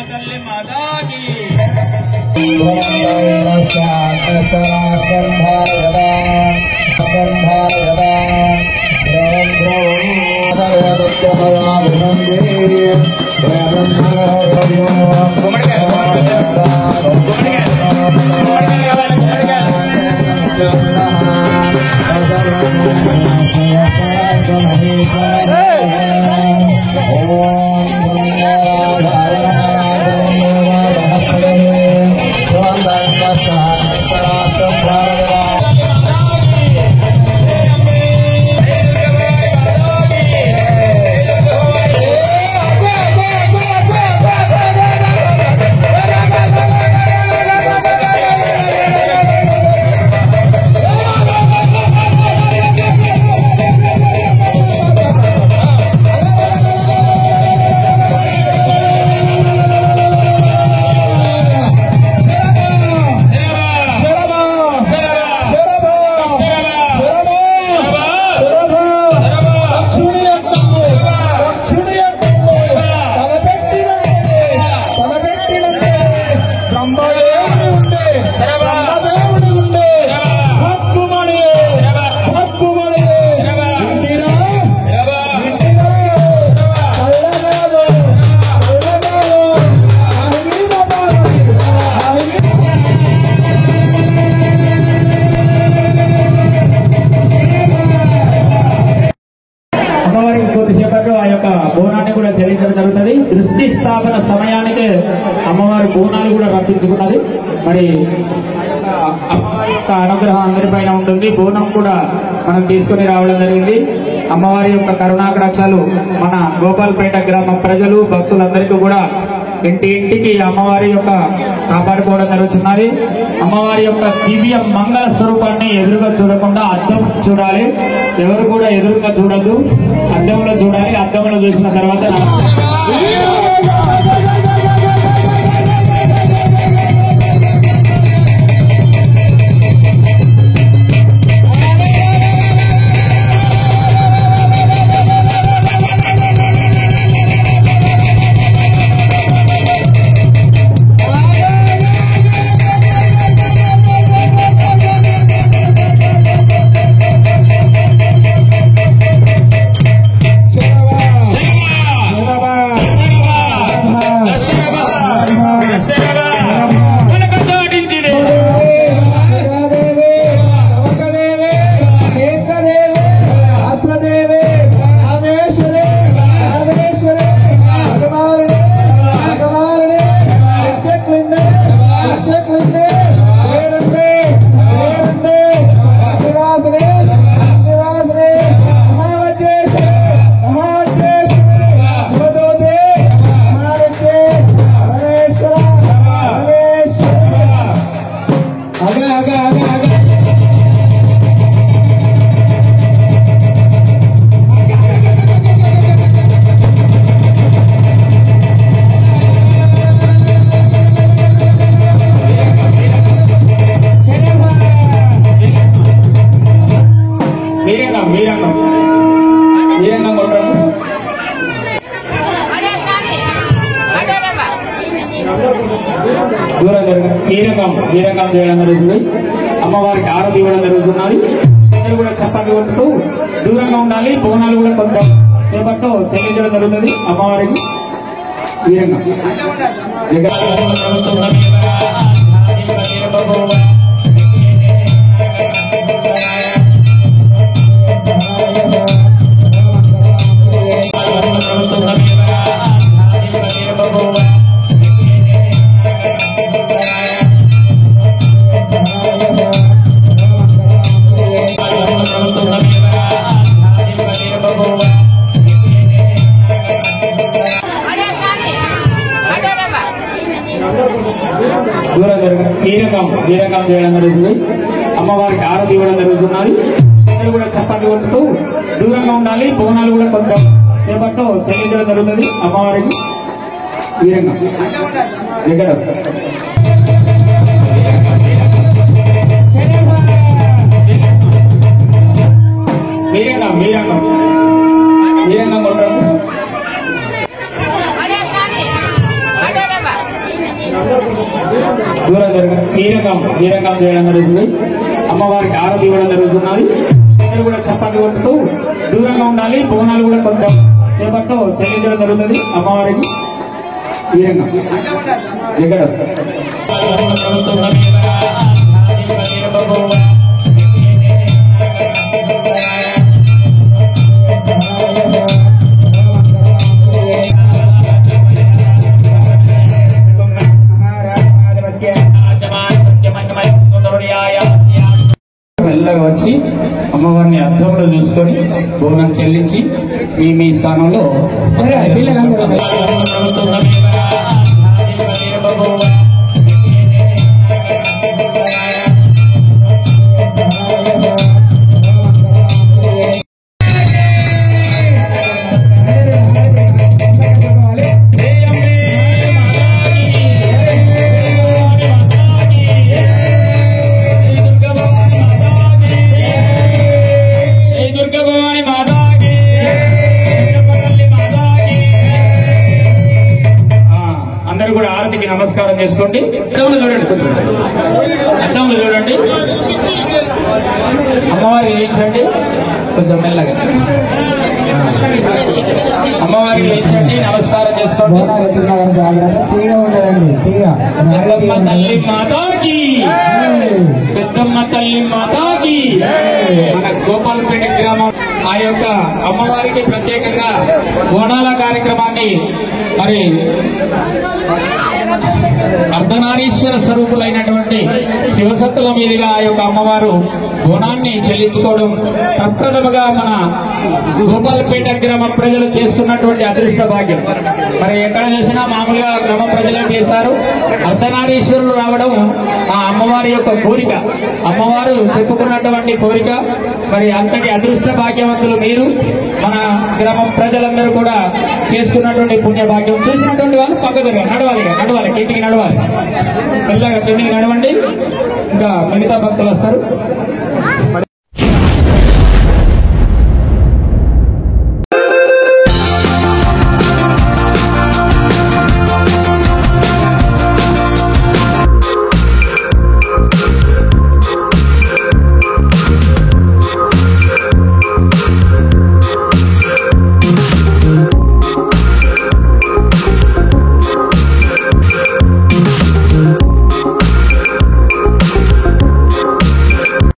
తల్లి మాతాకి బోనాన్ని కూడా చెల్లించడం జరుగుతుంది. దృష్టి స్థాపన సమయానికి అమ్మవారి బోనాలు కూడా రప్పించుకున్నది. మరి అమ్మవారి యొక్క అనుగ్రహం అందరిపైన ఉంటుంది. బోనం కూడా మనం తీసుకుని రావడం జరిగింది. అమ్మవారి యొక్క కరుణాకటాక్షాలు మన గోపాల్పేట గ్రామ ప్రజలు భక్తులందరికీ కూడా ఇంటి ఇంటికి అమ్మవారి యొక్క కాపాడుకోవడం జరుగుతున్నది. అమ్మవారి యొక్క దివ్య మంగళ స్వరూపాన్ని ఎదురుగా చూడకుండా అద్దం చూడాలి. ఎవరు కూడా ఎదురుగా చూడద్దు, అద్దంలో చూడాలి. అద్దంలో చూసిన తర్వాత వీరంగం చేయడం జరుగుతుంది. అమ్మవారికి ఆరతి ఇవ్వడం జరుగుతున్నది. అందరూ కూడా చప్పట్లు కొట్టుతూ దూరంగా ఉండాలి. బోనాలు కూడా కొంత సేపట్లో చెల్లించడం జరుగుతుంది. అమ్మవారికి వీరంగం వీరంగం చేయడం జరుగుతుంది. అమ్మవారికి ఆరతి ఇవ్వడం జరుగుతున్నది. అందరూ కూడా చప్పట్లు కొట్టుతూ దూరంగా ఉండాలి. బోనాలు కూడా కొంత సేపట్లో చెల్లించడం జరుగుతుంది. అమ్మవారికి వీరంగం జగడం వీరంగం వీరంగం వీరంగం వీరంగం చేయడం జరుగుతుంది. అమ్మవారికి ఆరతి ఇవ్వడం జరుగుతున్నది. అందరూ కూడా చప్పట్లు కొట్టుతూ దూరంగా ఉండాలి. బోనాలు కూడా కొంచెం సేపట్లో చెల్లించడం జరుగుతుంది. అమ్మవారికి వీరంగం జగడం మెల్లగా వచ్చి అమ్మవారిని అర్థంలో చూసుకొని బోనం చెల్లించి మీ స్థానంలో కూడా ఆరతికి నమస్కారం చేసుకోండి. అద్దంలో చూడండి, కొంచెం అద్దంలో చూడండి. అమ్మవారి లేచండి, కొంచెం మెల్లగా అమ్మవారి లేచండి, నమస్కారం చేసుకోండి. పెద్దమ్మ తల్లి మాతాకి, పెద్దమ్మ తల్లి మాతాకి. మన గోపాలపేట గ్రామం ఆ యొక్క అమ్మవారికి ప్రత్యేకంగా బోనాల కార్యక్రమాన్ని మరి అర్ధనారీశ్వర స్వరూపులైనటువంటి శివసత్తుల మీదుగా ఆ యొక్క అమ్మవారు బోనాన్ని చెల్లించుకోవడం ప్రప్రథముగా మన గోపాలపేట గ్రామ ప్రజలు చేసుకున్నటువంటి అదృష్ట భాగ్యం. మరి ఎక్కడ చూసినా మామూలుగా గ్రామ ప్రజలే చేస్తారు. అర్ధనారీశ్వరులు రావడం ఆ అమ్మవారి యొక్క కోరిక, అమ్మవారు చెప్పుకున్నటువంటి కోరిక. మరి అంతటి అదృష్ట భాగ్యవంతులు మీరు, మన గ్రామ ప్రజలందరూ కూడా చేసుకున్నటువంటి పుణ్య భాగ్యం. చేసినటువంటి వాళ్ళు పక్కకు నడవాలి, కిందికి నడవాలి, మెల్లగా కిందికి నడవండి. ఇంకా మిగతా భక్తులు వస్తారు.